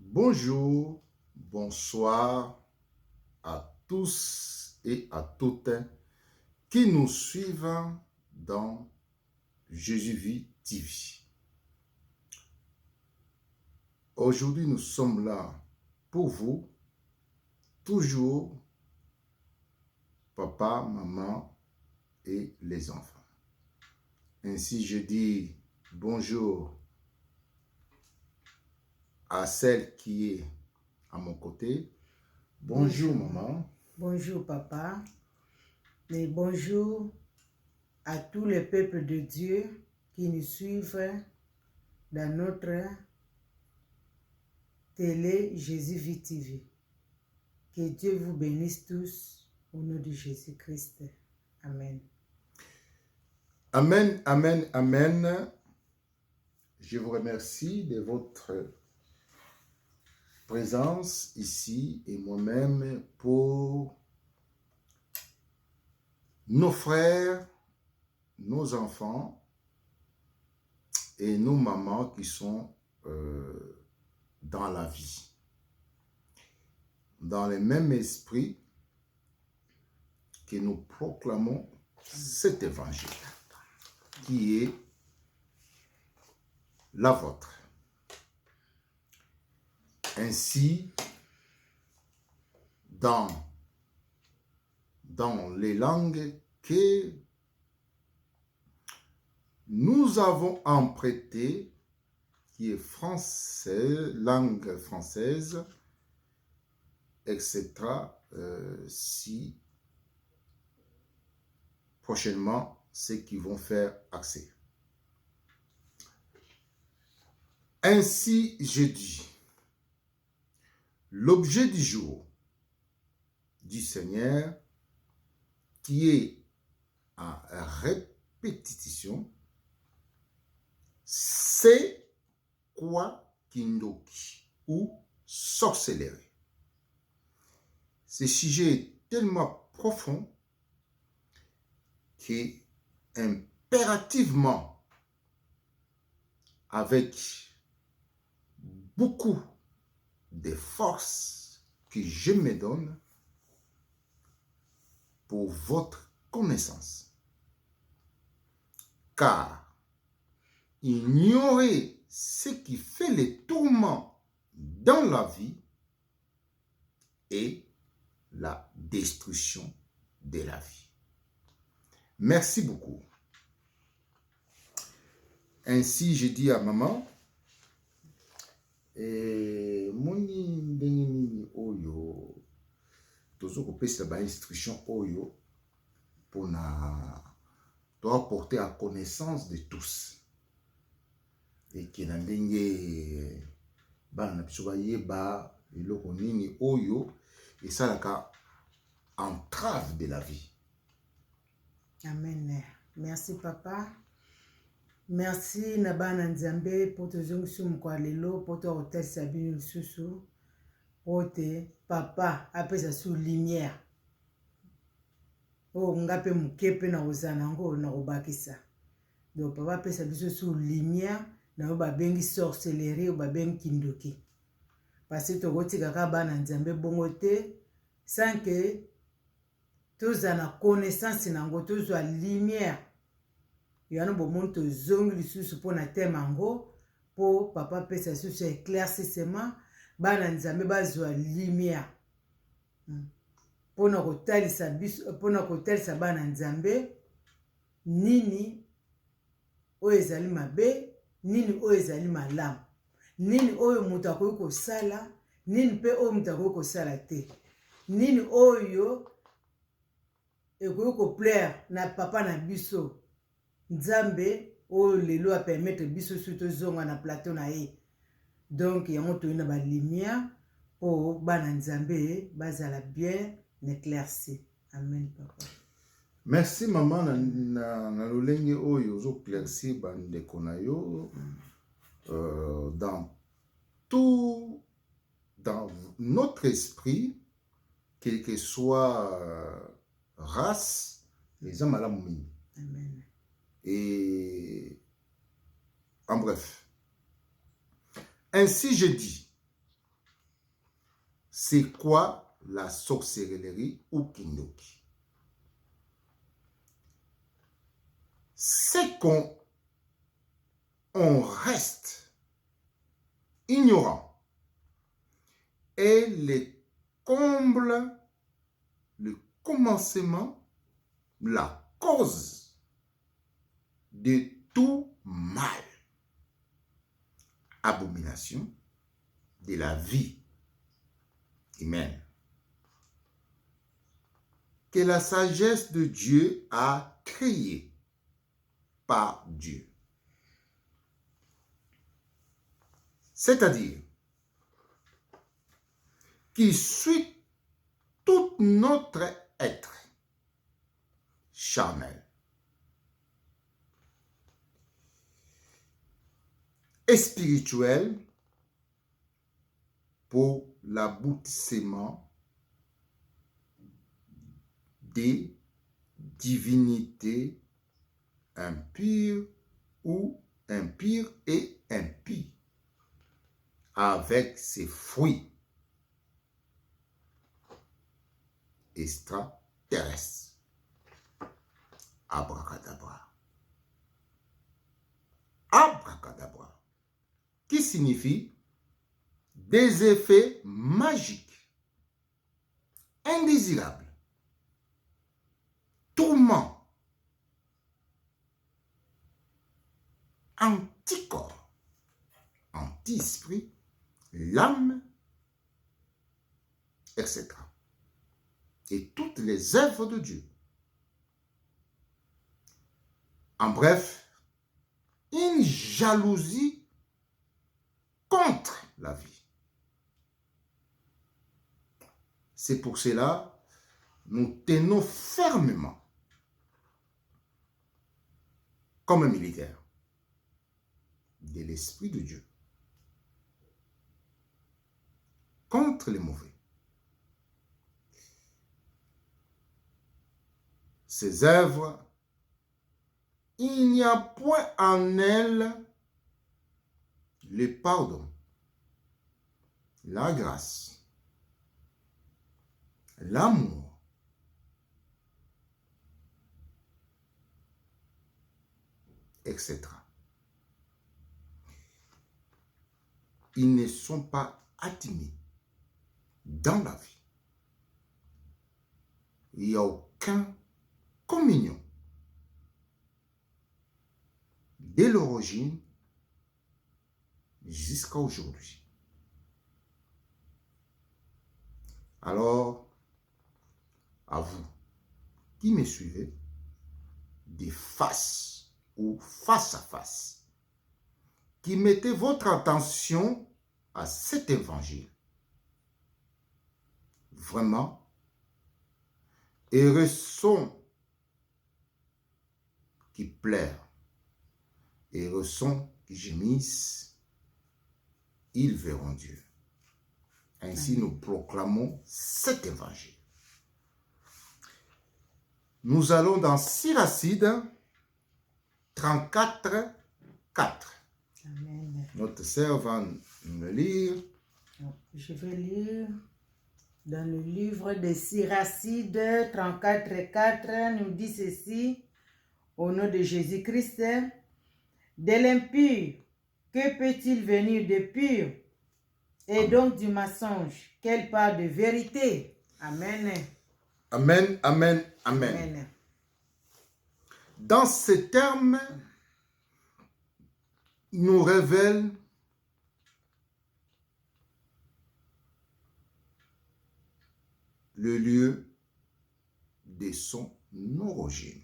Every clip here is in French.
Bonjour, bonsoir à tous et à toutes qui nous suivent dans Jésus vit TV. Aujourd'hui, nous sommes là pour vous, toujours papa, maman et les enfants. Ainsi, je dis bonjour à celle qui est à mon côté. Bonjour maman. Bonjour papa. Et bonjour à tous les peuples de Dieu qui nous suivent dans notre télé Jésus vit TV. Que Dieu vous bénisse tous au nom de Jésus-Christ. Amen. Amen, amen, amen. Je vous remercie de votre présence ici et moi-même pour nos frères, nos enfants et nos mamans qui sont dans la vie. Dans le même esprit que nous proclamons cet évangile qui est la vôtre. Ainsi, dans les langues que nous avons emprunté, qui est français, langue française, etc. Si prochainement, ceux qui vont faire accès. Ainsi, je dis, l'objet du jour du Seigneur, qui est en répétition, c'est quoi Kindoki ou sorcellerie. Ce sujet est tellement profond que impérativement, avec beaucoup de force que je me donne pour votre connaissance. Car ignorer ce qui fait les tourments dans la vie et la destruction de la vie. Merci beaucoup. Ainsi, je dis à maman, moni ndenge nini oyo tozokopesa ba instruction oyo pona doit porter à connaissance de tous et que na ndenge bana na biso bayeba eloko nini oyo esalaka entrave de la vie. Amen. Merci papa. Merci Nabana Nzambe pour te zongsu kwa lelo pour te hotel sabine susu pour te papa apesa sous lumière. Oh ngape mukepe na ozana ngo na obakisa. Donc papa apesa biso sous lumière na ba bengi sorcellerie ou ba bengi kindoki. Parce que tokoti kaka bana Nzambe bongo te sans que tous en connaissance nango tous à lumière. Yano bomon to zongi lisusu po na temango po papa pesa susu éclaircissement bana Nzambe bazwa lumière. Pona kotalisa biso pona kotalisa bana Nzambe nini oyo ezali mabe nini oyo ezali malamu nini oyo mutu akoki kosala nini mpe oyo mutu akoki kosala te nini oyo ekoki koplaire na papa na biso Nzambe oyo lelo a permettre biso surtout zonga na plateau na ye. Donc yango toyina ba lumière pour bana Nzambe bazala bien éclairci. Amen papa. Merci maman na lolenge oyo zo éclairci bandeko na yo dans tout dans notre esprit, quelle que soit race, les hommes à la mouille. Amen. Et en bref, ainsi je dis, c'est quoi la sorcellerie ou kindoki? C'est qu'on reste ignorant et les comble, le commencement, la cause de tout mal, abomination de la vie humaine, que la sagesse de Dieu a créé par Dieu. C'est-à-dire qui suit tout notre être charnel et spirituel pour l'aboutissement des divinités impures ou impires et impies avec ses fruits extraterrestres. Abracadabra. Abracadabra. Qui signifie des effets magiques, indésirables, tourments, anticorps, anti-esprit, l'âme, etc. Et toutes les œuvres de Dieu. En bref, une jalousie contre la vie. C'est pour cela nous tenons fermement, comme un militaire, de l'Esprit de Dieu contre les mauvais. Ces œuvres, il n'y a point en elles le pardon, la grâce, l'amour, etc. Ils ne sont pas admis dans la vie. Il n'y a aucune communion dès l'origine jusqu'à aujourd'hui. Alors, à vous qui me suivez, de face ou face à face, qui mettez votre attention à cet évangile, vraiment, heureux sont qui pleurent, heureux sont qui gémissent, ils verront Dieu. Ainsi, nous proclamons cet évangile. Nous allons dans Siracide 34, 4. Amen. Notre sœur va me lire. Je vais lire dans le livre de Siracide 34, 4, nous dit ceci, au nom de Jésus-Christ, de l'impur, que peut-il venir de pur? Et donc du mensonge, quelle part de vérité? Amen. Amen, amen, amen. Amen. Dans ces termes, il nous révèle le lieu de son origine.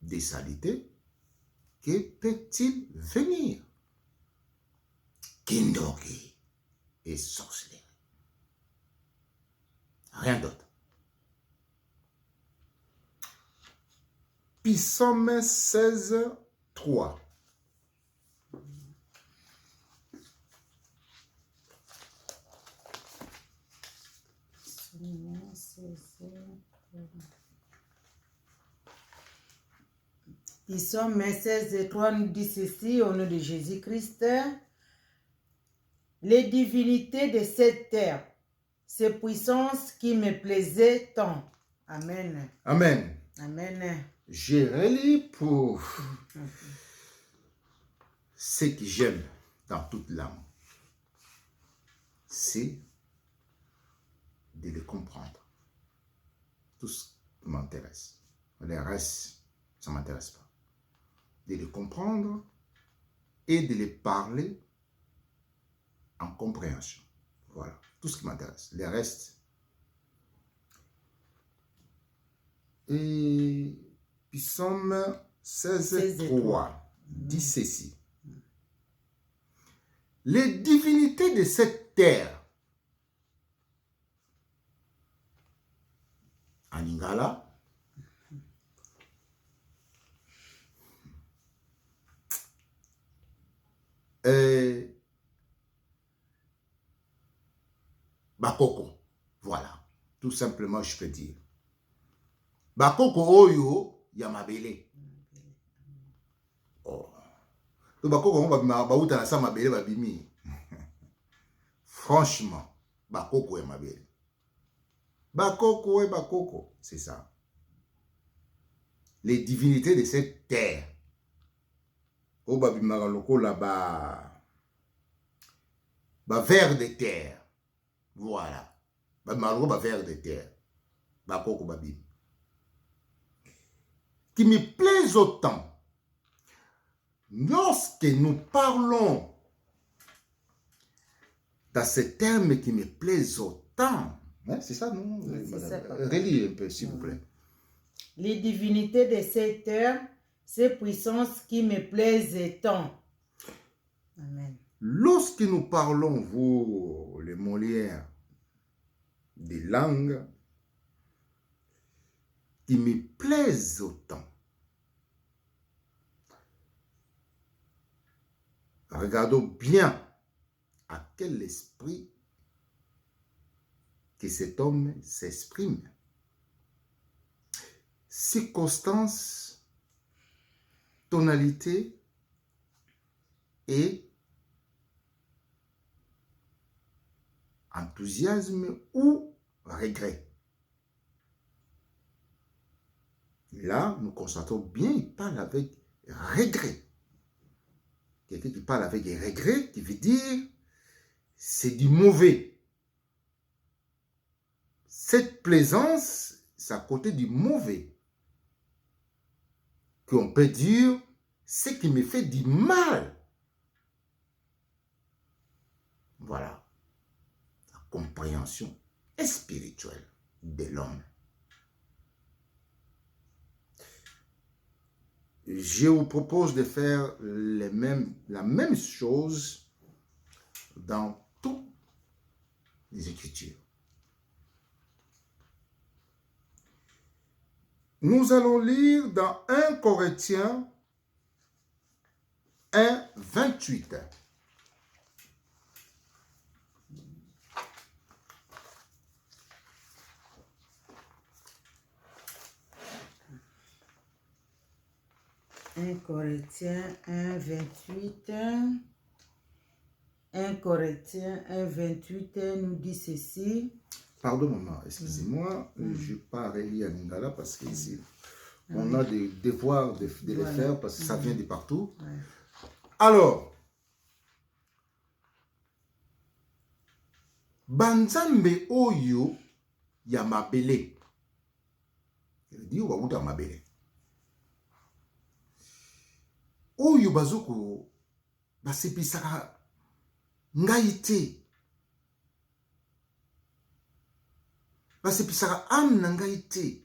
Des saletés, que peut-il venir? Kindoki et sorcellerie. Rien d'autre. Psaume 16, 3. Psaume 16, 3 nous dit ceci au nom de Jésus-Christ. les divinités de cette terre, ces puissances qui me plaisaient tant. Amen. Amen. Amen. Je relis pour ce que j'aime dans toute l'âme. C'est de les comprendre. Tout ce qui m'intéresse. Le reste, ça ne m'intéresse pas. De les comprendre et de les parler en compréhension. Voilà, tout ce qui m'intéresse. Le reste. Et Psaume 16, 3 dit ceci. Les divinités de cette terre, en lingala, bakoko, voilà, tout simplement je peux dire. Bakoko oyo yamabele. Oh. To bakoko bauta na sa mabele babimi. Franchement, bakoko yamabele. Bakoko et bakoko, c'est ça. Les divinités de cette terre. O babimaka lokola ba vers de terre. Voilà. Ba vers de terre. Bakoko babim. Qui me plaisent autant. Lorsque nous parlons dans ces termes qui me plaisent autant, hein, c'est ça, non? Relis un peu, s'il vous plaît. Les divinités de cette terre, ces puissances qui me plaisent tant. Amen. Lorsque nous parlons, vous, les Molières, des langues qui me plaisent autant, regardons bien à quel esprit que cet homme s'exprime. Circonstance, tonalité et enthousiasme ou regret. Là, nous constatons bien, il parle avec regret. Quelqu'un qui parle avec des regrets, qui veut dire c'est du mauvais. Cette plaisance, c'est à côté du mauvais. Qu'on peut dire, ce qui me fait du mal. Voilà. La compréhension spirituelle de l'homme. Je vous propose de faire la même chose dans toutes les Écritures. Nous allons lire dans 1 Corinthiens 1, 28. Un Corinthiens 1, 28. 1 Corinthiens 1, 28 nous dit ceci. Pardon, maman, excusez-moi, je ne vais pas relire à Lingala parce qu'ici, on a des devoirs de les faire parce que ça vient de partout. Ouais. Alors, Banzambe oyo ya mabele. Il dit, on va mabele. Oyo bazoko, basepisaka ngaite. Basepisaka âme na ngaite.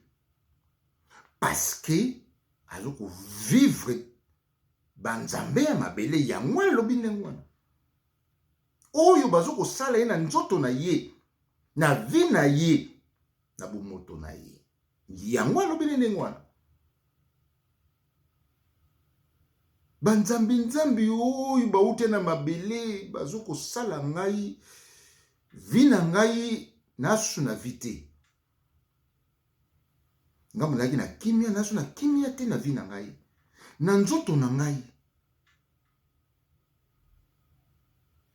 Parce que, azoko vivre banzambe ya mabele ya mwa lobi ndengwana. Oyo bazoko sala ye na nzoto na ye, na vi na ye, na bumoto na ye. Yango lobi ndengwana. Banzambi nzambi oyo bauti na mabele bazoko sala ngai, vi na ngai nasu na vite. Ngamu lagi na kimia nasu na kimia te na vi na ngai. Na nzoto na ngai.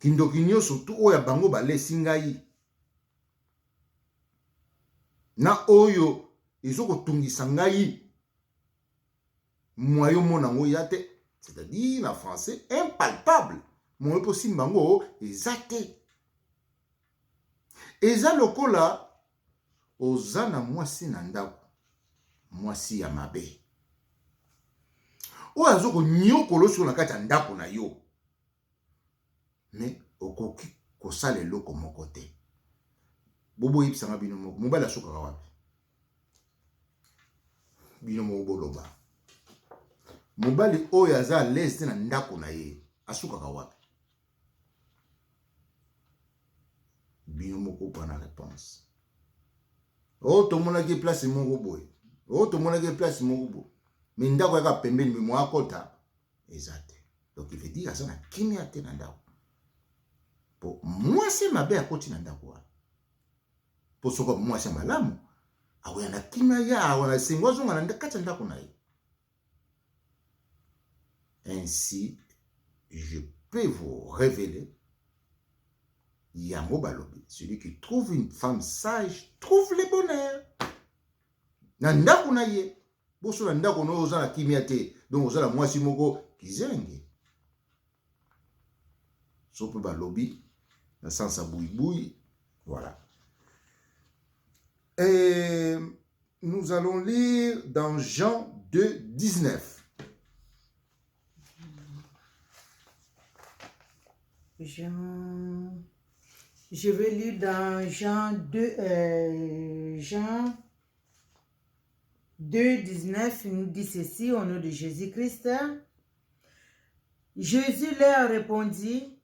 kindoki nyonso tu oyo bango balesi ngai na oyo ezokotungisa ngai moyo monango ya te, c'est-à-dire en français impalpable, moyo posimba ngo eza te. Eza lokola oza na mwasi na ndako, mwasi ya mabe oyo azokonyokola so na kati ya ndako na yo, me okoki kosala eloko moko te. Bobo yebisanga bino moko mobali asukaka wapi? Bino moko boloba mobali oyo aza à l'aise te na ndako na ye asukaka wapi? Bino moko pana réponse. Oh tomonaki place moko boye, oh tomonaki place moko boye, mais ndako yaka pembeni me mo akota eza te. Donc il veut dire aza na kimia te na ndako. Po mwasi mabe akoti na ndako wa po soko mwasi malamu awe na kimia ya awe sengo zonga na kati ndako na ye. Ainsi, je peux vous révéler, Yango Balobi, celui qui trouve une femme sage, trouve le bonheur. Nanda kunaye, boso nanda kono oza na kimiate, donc oza la mwasi moko kizenge. Sope Balobi, na sansa boui, voilà. Et nous allons lire dans Jean 2, 19. Je vais lire dans Jean 2, 19, il nous dit ceci au nom de Jésus-Christ. Jésus leur répondit,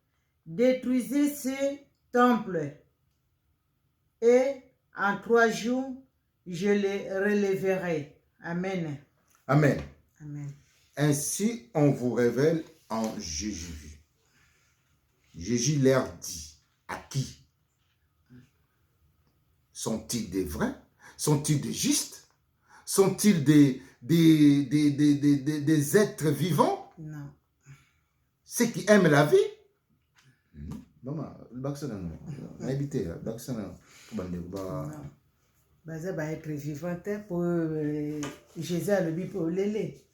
détruisez ce temple et en 3 jours, je le relèverai. Amen. Amen. Amen. Ainsi, on vous révèle en Jésus. Jésus leur dit, à qui? Sont-ils des vrais? Sont-ils des justes? Sont-ils des êtres vivants? Non. Ceux qui aiment la vie? Non. Baza ba être vivant pour Jésus a le but pour l'élé.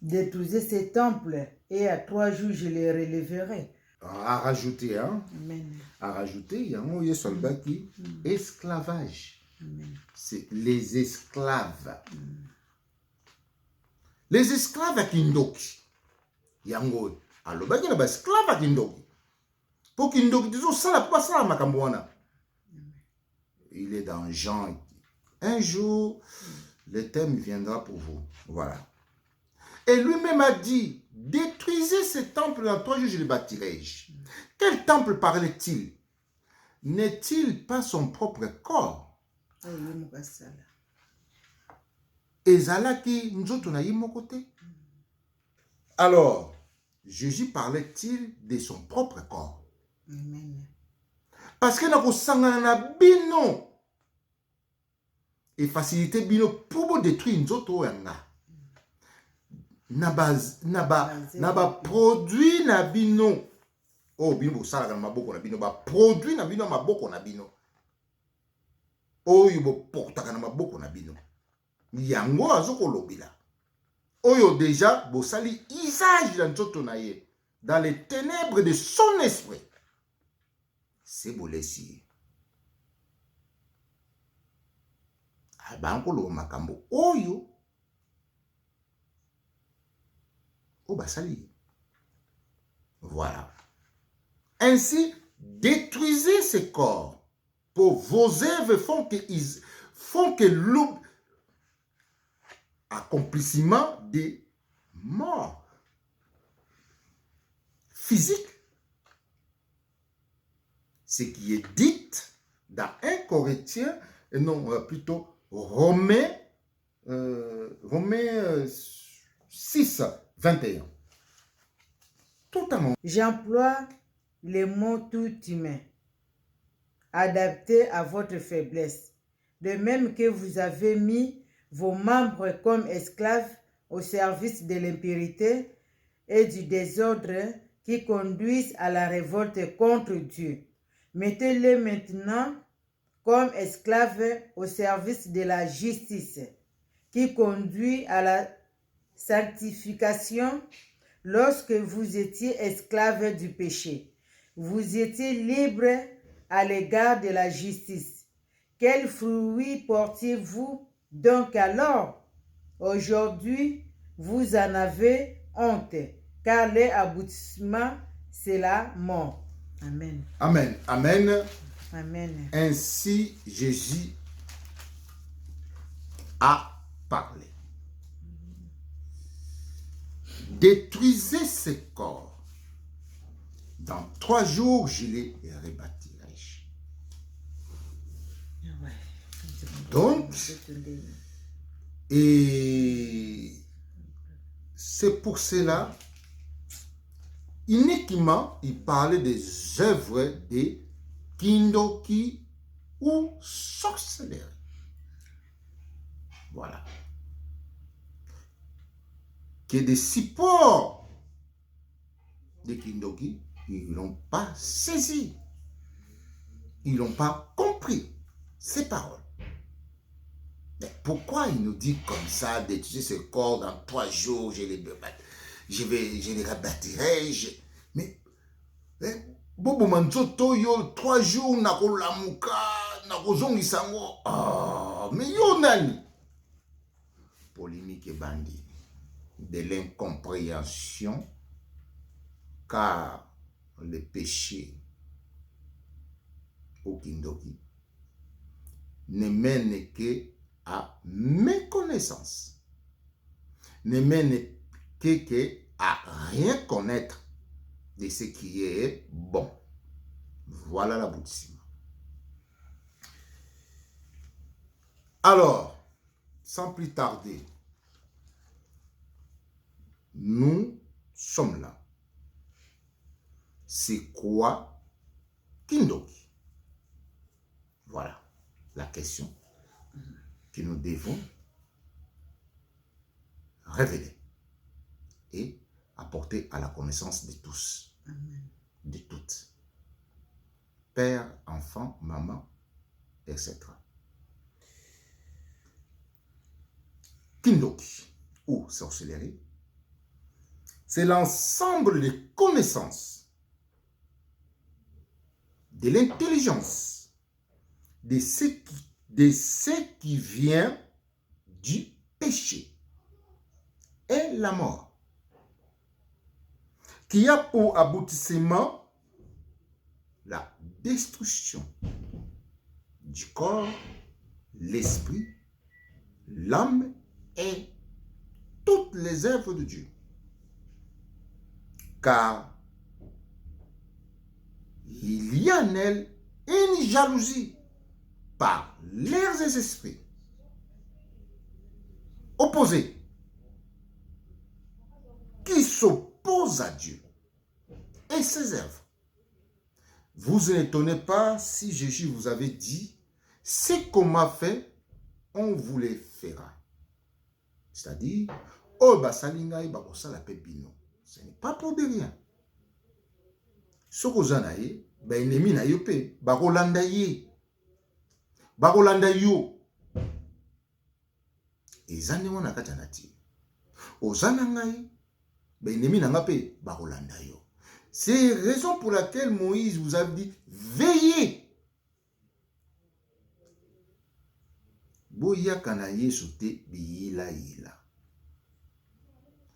Détruisez ces temples et à 3 jours je les relèverai. À rajouter, hein? Amen. À rajouter, il y a un mot soldat qui esclavage. Amen. C'est les esclaves. Les esclaves à Kindoki. Yango. Alors, il y a des esclaves à Kindoki. Pour Kindoki, disons ça, pas ça, Makambouana. Il est dans Jean. Un jour, le thème viendra pour vous. Voilà. Et lui-même a dit, détruisez ce temple, dans 3 jours je le bâtirai. Quel temple parlait-il? N'est-il pas son propre corps? Ezalaki nzoto na yimo côté. Alors, Jésus parlait-il de son propre corps? Amen. Parce que na kosangana na bino et faciliter bino pour détruire nzoto yanga. Naba produit na bino. Oh, bino sala na maboko na bino ba produit na bino maboko na bino. Oyo bo portaka na maboko na bino. Yango azoko lobila. Oyo déjà bo sali usage dans nzoto na ye dans les ténèbres de son esprit. C'est bolesi. Abanko lo makambo oyo Obasali. Voilà. Ainsi, détruisez ces corps. Pour vos œuvres font que l'accomplissement des morts physiques. Ce qui est dit dans 1 Corinthiens, et non, plutôt Romains 6, 21. Totalement. J'emploie les mots tout humains, adaptés à votre faiblesse, de même que vous avez mis vos membres comme esclaves au service de l'impurité et du désordre, qui conduisent à la révolte contre Dieu. Mettez-les maintenant comme esclaves au service de la justice, qui conduit à la sanctification. Lorsque vous étiez esclaves du péché, vous étiez libres à l'égard de la justice. Quels fruits portiez-vous donc alors? Aujourd'hui, vous en avez honte, car l'aboutissement, c'est la mort. Amen. Amen. Amen. Amen. Ainsi, Jésus a parlé. Détruisez ces corps. Dans 3 jours, je les rebâtirai. Donc, et c'est pour cela, uniquement, il parlait des œuvres de Kindoki ou sorcellerie. Voilà. Que des supports de Kindoki, ils n'ont pas saisi. Ils n'ont pas compris ces paroles. Mais pourquoi il nous dit comme ça, d'étudier ce corps dans 3 jours, je les rebâtirai. Mais, Bobo Manzoto, yo 3 jours, nakolamuka, nakozongisango. Ah, mais yo nani? Polémique et bandit. De l'incompréhension, car le péché au Kindoki ne mène que à méconnaissance, ne mène que à rien connaître de ce qui est bon. Voilà l'aboutissement. Alors, sans plus tarder, nous sommes là. C'est quoi Kindoki? Voilà la question que nous devons révéler et apporter à la connaissance de tous, de toutes. Père, enfant, maman, etc. Kindoki ou sorcellerie, c'est l'ensemble des connaissances, de l'intelligence, de ce qui vient du péché et la mort, qui a pour aboutissement la destruction du corps, l'esprit, l'âme et toutes les œuvres de Dieu. Car il y a en elle une jalousie par l'air des esprits opposés qui s'opposent à Dieu et ses œuvres. Vous ne étonnez pas si Jésus vous avait dit, ce qu'on m'a fait, on vous le fera. C'est-à-dire, oh basalingai bakosala pe bino. Ce n'est pas pour de rien. Ce que vous en avez, ben ennemi na yo pe, bakolanda ye. Bakolanda yo. Ezane wana kata na ti. Ozana ngai, ben ennemi na nga pe, bakolanda yo. C'est la raison pour laquelle Moïse vous a dit, veillez. Boya kana yesu te biyila yila.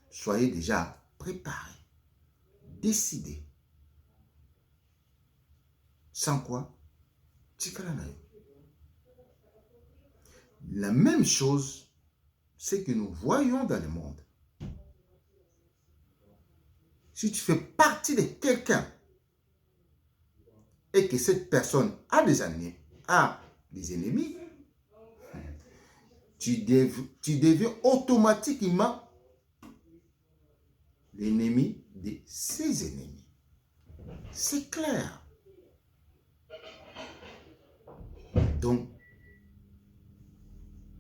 Soyez déjà préparés, décidés. Sans quoi, la même chose, c'est que nous voyons dans le monde. Si tu fais partie de quelqu'un et que cette personne a des ennemis, tu deviens automatiquement l'ennemi de ses ennemis. C'est clair. Donc,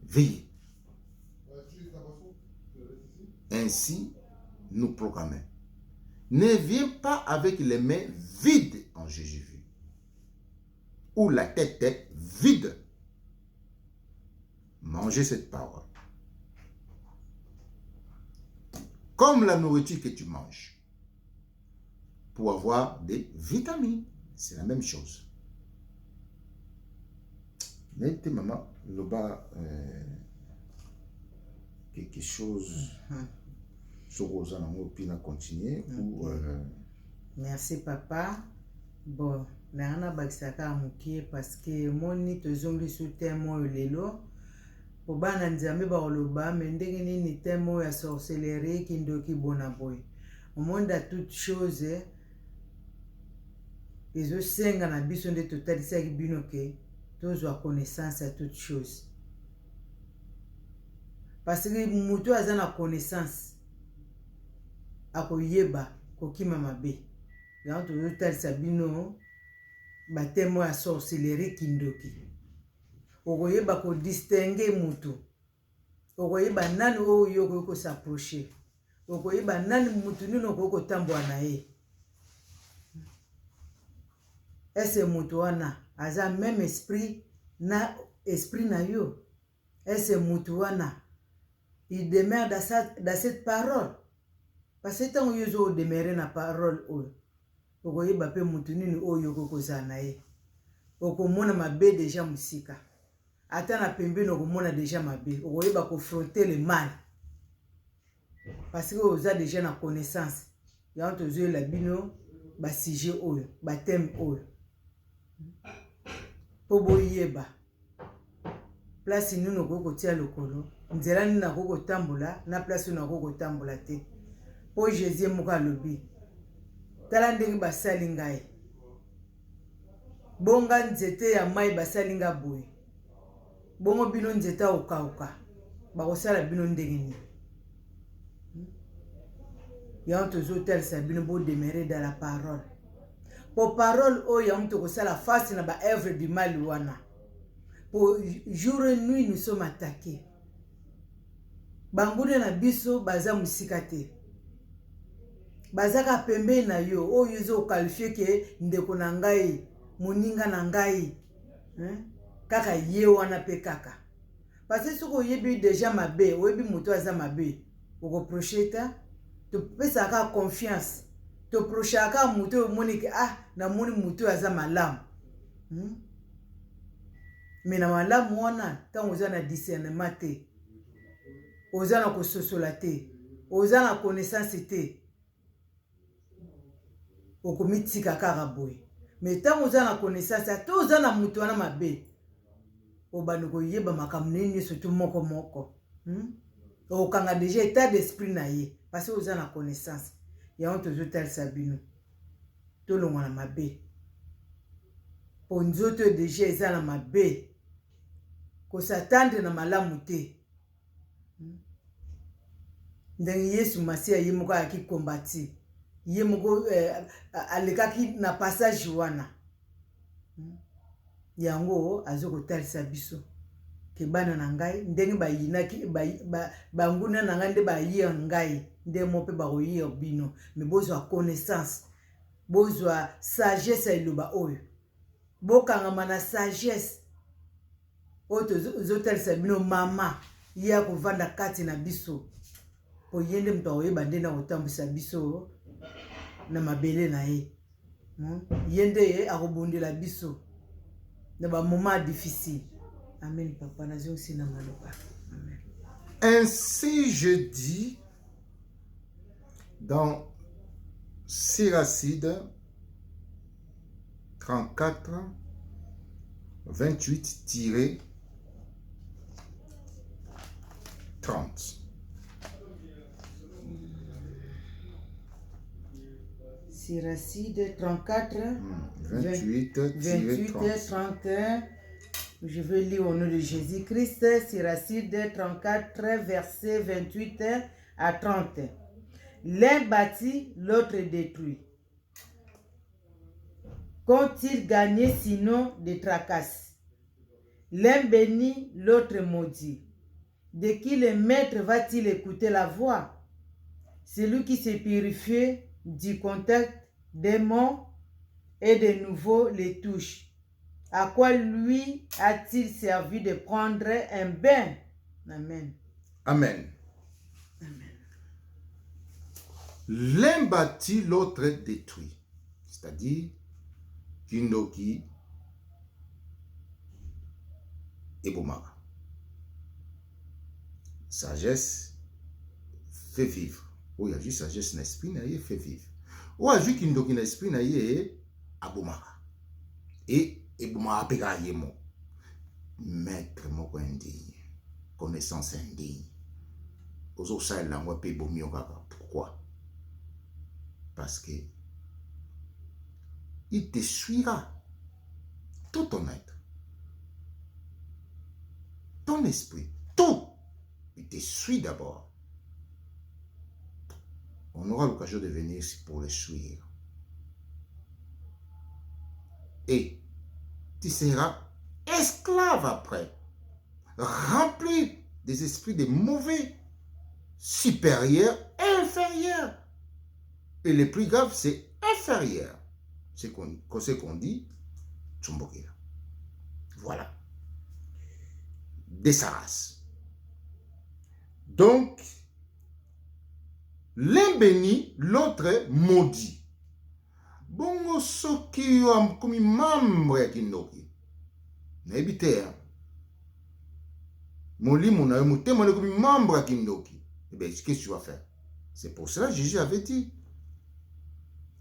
veillez. Ainsi, nous proclamons ne viens pas avec les mains vides en Jésus, ou la tête est vide. Mangez cette parole. Comme la nourriture que tu manges, pour avoir des vitamines. C'est la même chose. Mais maman, le bas, quelque chose sur Rosanna, on continuer ou merci papa. Bon, na bakisaka mukie parce que moni tozongi sur thème lelo. Po bana nzambe ba oloba mais ndenge nini thème ya sorcellerie kindoki bona boy. Au monde a toute chose ezosenga na biso nde totalisaki bino ke tozwa connaissance à toute chose. Parce que mutu aza na connaissance akoyeba kokima mabe. Donc tozotalisa bino batemo ya sorcellerie kindoki. Okoyeba ko distinguer mutu. Okoyeba nani oyo ko s'approcher. Okoyeba nani mutu nino ko tambwa na ye. Ese mutu wana aza même esprit na yo. Ese mutu wana il demeure dans cette parole. Parce que tant que demeure na parole oyo. Okoyeba pe mutu nini oyo ko za na ye. Okomona mabe déjà musika. Ata na pembeni okomona déjà mabe. Okoyeba confronter le mal. Parce que oza déjà na connaissance. Ya tozo la bino ba sujet oyo, ba thème oyo. Po boyeba. Place nous no koko tia lokolo. Nzela ni na koko tambola, na place na koko tambola te. Po Jésus muka lobi. Tala ndenge basali ngai. Bonga nzete ya mai basali nga boye. Bongo bino nzeta okauka. Bakosala bino ndenge ni. Ya tozo tel sa bino bo demeurer dans la parole. Pour parole o ya mto kosala face na ba œuvre du mal wana. Pour jour et nuit nous sommes attaqués. Bangune na biso baza musika te. Bazaka pembe na yo o yuzo qualifier ke ndeko na ngai, moninga na ngai. Kaka ye wana pe kaka. Parce que soko yebi déjà mabe, oyebi muto aza mabe. Oko procheta, to pesa ka confiance. To prochaka muto monike na moni muto aza malamu. Mais na malamu wana tant oza na discernement te. Oza na kososola te. Oza na connaissance te. Okomitika kaka boye. Mais tant oza na connaissance, to oza na muto wana mabe. Obanoko yeba makambo nini surtout moko moko. Okanga déjà état d'esprit na ye parce que oza na connaissance. Ya on tozo tel sabino. To longa na mabe. Po nzoto déjà eza na mabe. Ko s'attendre na malamu te. Ndenge Yesu Masia ye moko aki kombati. Ye moko alekaki na passage wana. Yango azoko talisa biso. Ke bana na ngai ndenge bayinaki banguna na ngai nde bayi ngai nde mope bakoyi bino mais bozwa connaissance bozwa sagesse eloba oyo bokangama na sagesse oto zotalisa bino mama ya kovanda kati na biso po yende mto oyeba nde na kotambisa biso na mabele na ye yende akobondela biso na ba moment difficile. Amen, papa. Amen. Ainsi je dis dans Siracide 34, 28-30. Siracide 34, 28-31. Je vais lire au nom de Jésus-Christ, Siracide 34, versets 28 à 30. L'un bâtit, l'autre détruit. Qu'ont-ils gagné sinon des tracasses? L'un bénit, l'autre maudit. De qui le maître va-t-il écouter la voix? Celui qui s'est purifié du contact des morts et de nouveau les touche. À quoi lui a-t-il servi de prendre un bain? Amen. Amen. Amen. L'un bâtit, l'autre détruit. C'est-à-dire, Kindoki et Bomara. Sagesse fait vivre. Ou il y a juste sagesse d'esprit, il fait vivre. Ou il y a juste Kindoki d'esprit, il Abomara. Et Bomara pega yemo. Maître moko indigne. Connaissance indigne. Aux autres, ça, là, on va payer pourquoi? Parce que il te suivra tout ton être, ton esprit, tout. Il te suit d'abord. On aura l'occasion de venir ici pour le suivre. Et tu seras esclave après, rempli des esprits de mauvais, supérieurs et inférieurs. Et le plus grave, c'est inférieur. C'est qu'on dit, Tsumbokira. Voilà. De sa race. Donc, l'un béni, l'autre maudit. Bongo soki yo komi membre ya kindoki. Na ebite. Molimo na yo motema le komi membre ya kindoki. Eh bien, qu'est-ce que tu vas faire? C'est pour cela que Jésus avait dit.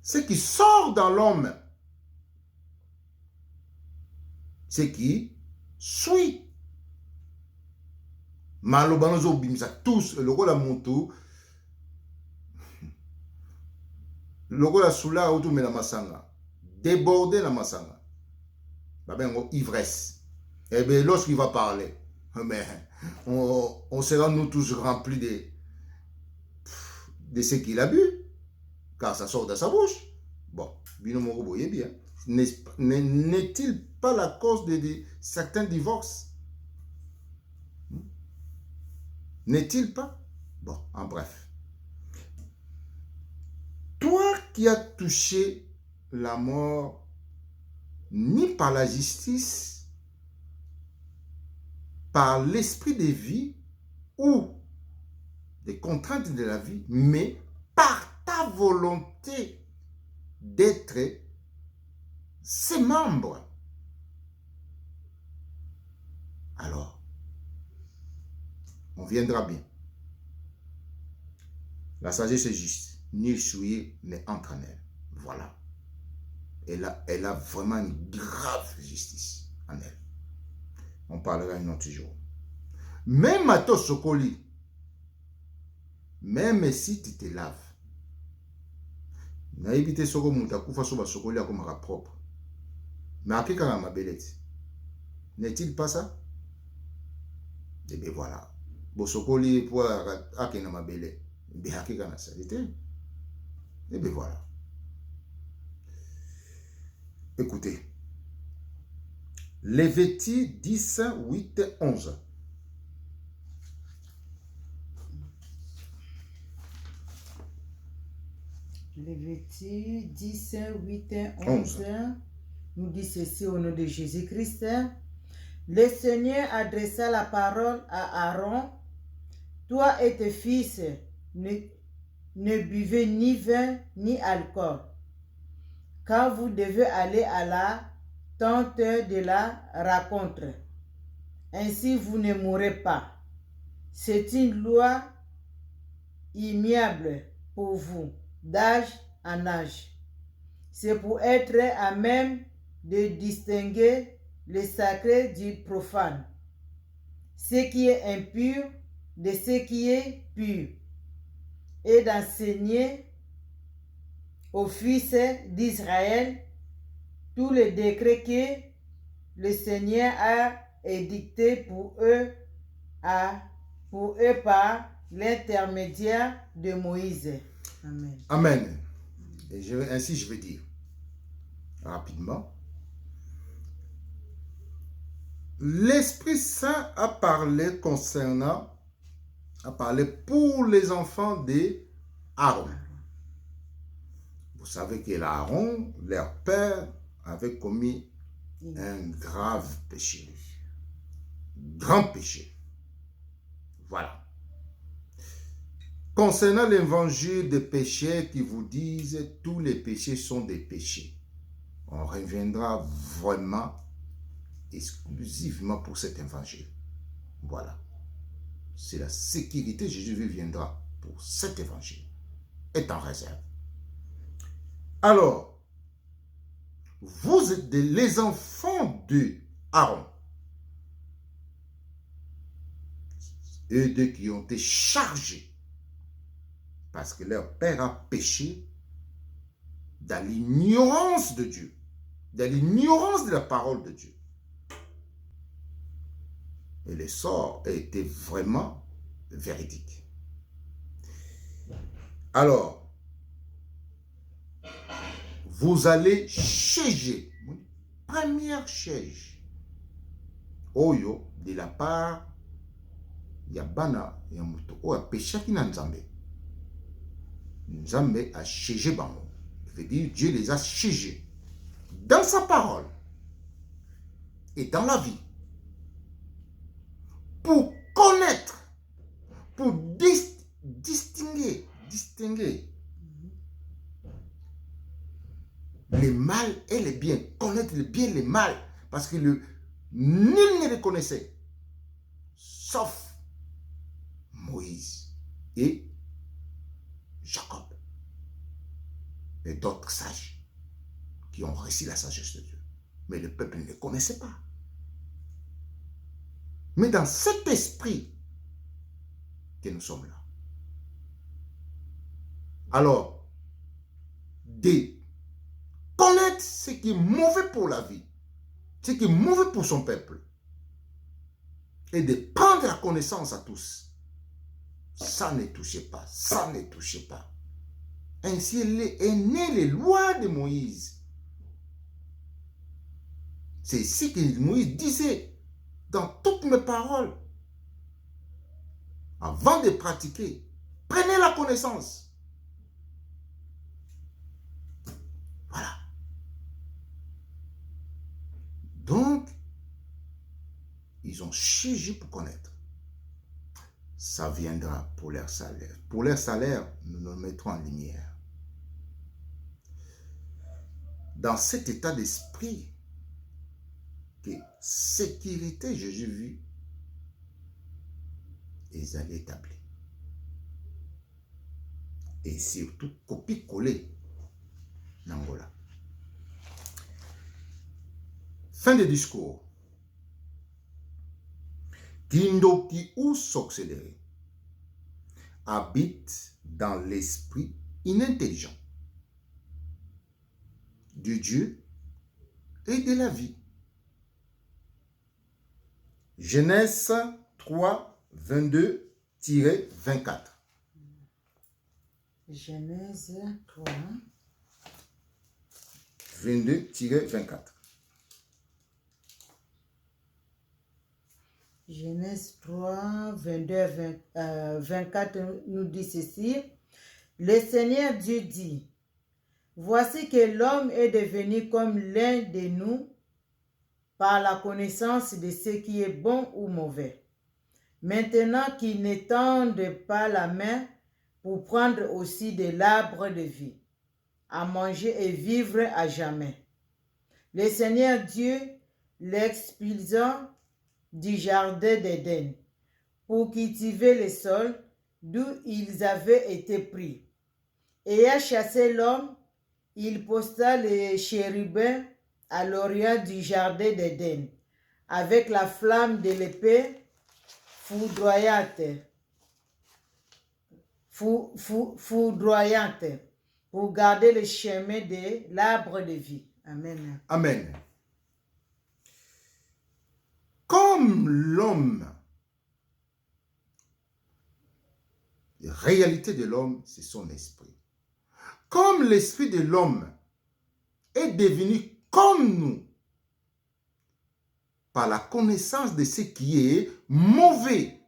Ce qui sort dans l'homme, ce qui suit. Malobanozo bimisa tous le rôle à monto. Le rôle à soula autour de la masanga. Déborder la masanga. Ben, ivresse. Et bien, lorsqu'il va parler, mais on sera nous tous remplis de ce qu'il a bu. Car ça sort de sa bouche. Bon, Binomoro voyez bien. N'est-il pas la cause de certains divorces? N'est-il pas? Bon, en bref. Toi qui as touché la mort, ni par la justice, par l'esprit de vie ou des contraintes de la vie, mais par ta volonté d'être ses membres. Alors, on viendra bien. La sagesse est juste. Ni souillé, ni entre en elle. Voilà. Elle a vraiment une grave justice en elle. On parlera un autre jour. Même à ton sokoli, même si tu te laves, na évité soko muta kufa soba sokoli comme propre. Mais à quel ma belette? N'est-il pas ça? Et bien voilà. Bo sokoli pour akena ma belette. Bien à na salité. Et bien voilà. Écoutez. Lévitique 10, 8, 11. Lévitique 10, 8, 11 nous dit ceci au nom de Jésus-Christ. Le Seigneur adressa la parole à Aaron. Toi et tes fils ne buvez ni vin ni alcool, car vous devez aller à la tente de la rencontre. Ainsi vous ne mourrez pas. C'est une loi immuable pour vous, d'âge en âge. C'est pour être à même de distinguer le sacré du profane, ce qui est impur de ce qui est pur, et d'enseigner aux fils d'Israël tous les décrets que le Seigneur a édictés pour eux par l'intermédiaire de Moïse. Amen. Amen. Et ainsi je vais dire rapidement. L'Esprit Saint a parlé pour les enfants d'Aaron. savez que Aaron, leur père, avait commis un grave péché. Grand péché. Voilà. Concernant l'évangile des péchés qui vous disent tous les péchés sont des péchés, on reviendra vraiment exclusivement pour cet évangile. Voilà. C'est la sécurité, Jésus viendra pour cet évangile. Est en réserve. Alors, vous êtes les enfants de Aaron. Eux deux qui ont été chargés parce que leur père a péché dans l'ignorance de Dieu, dans l'ignorance de la parole de Dieu. Et le sort a été vraiment véridique. Alors, vous allez chéger, première chège, oyo de la part ya bana ya moto oyo apeshaki na Nzambe. Nzambe a chégé bango. Ça veut dire Dieu les a chégés dans sa parole et dans la vie pour connaître, pour distinguer le mal et le bien, connaître le bien et le mal, parce que nul ne le connaissait, sauf Moïse et Jacob et d'autres sages qui ont reçu la sagesse de Dieu. Mais le peuple ne le connaissait pas. Mais dans cet esprit que nous sommes là. Alors, de connaître ce qui est mauvais pour la vie, ce qui est mauvais pour son peuple, et de prendre la connaissance à tous. Ça ne touchez pas, ça ne touchez pas. Ainsi est né les lois de Moïse. C'est ici que Moïse disait, dans toutes mes paroles, avant de pratiquer, prenez la connaissance. Voilà. Donc, ils ont cherché pour connaître. Ça viendra pour leur salaire. Pour leur salaire, nous nous mettrons en lumière. Dans cet état d'esprit, que sécurité, Jésus vu, ils allaient établir. Et surtout, copier-coller l'Angola. Fin de discours. Kindoki ou s'accélérer habite dans l'esprit inintelligent de Dieu et de la vie. Genèse 3, 22-24. Genèse 3, 22-24. Genèse 3, 22 à 24 nous dit ceci. Le Seigneur Dieu dit, voici que l'homme est devenu comme l'un de nous par la connaissance de ce qui est bon ou mauvais. Maintenant qu'il n'étende pas la main pour prendre aussi de l'arbre de vie, à manger et vivre à jamais. Le Seigneur Dieu l'expulsa du jardin d'Éden pour cultiver le sol d'où ils avaient été pris. Ayant chassé l'homme, il posta les chérubins à l'orient du jardin d'Éden avec la flamme de l'épée foudroyante pour garder le chemin de l'arbre de vie. Amen. Amen. Comme l'homme, la réalité de l'homme, c'est son esprit. Comme l'esprit de l'homme est devenu comme nous, par la connaissance de ce qui est mauvais,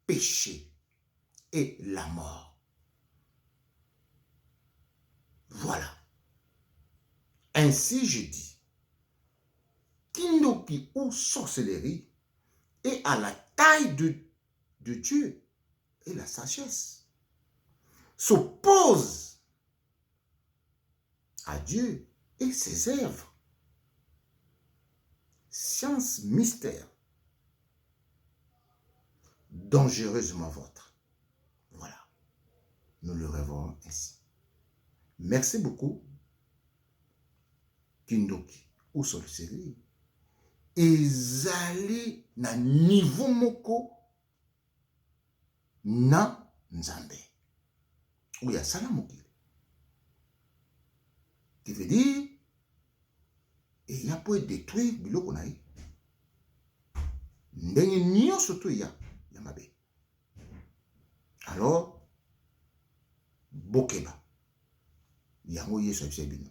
péché et la mort. Voilà. Ainsi je dis, kindoki ou sorcellerie est à la taille de Dieu et la sagesse s'oppose à Dieu et ses œuvres. Science mystère, dangereusement vôtre. Voilà, nous le rêvons ainsi. Merci beaucoup, kindoki ou sorcellerie. Ezali na niveau moko na Nzambe. Ou ya sala mokili. Qui veut dire, et il y a pour détruire biloko na ye. Ndenge nyonso to ya mabe. Alors, bokeba. Yango yesu abisa bino.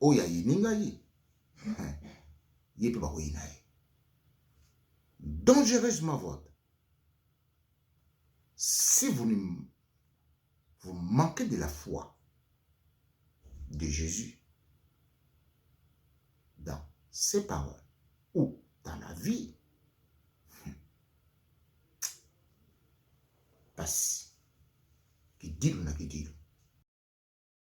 Oya yininga yi. Yepe ba koyina ye. Dangereusement votre. Si vous manquez de la foi de Jésus dans ses paroles ou dans la vie, passe. Qui dit ou n'a qui dit.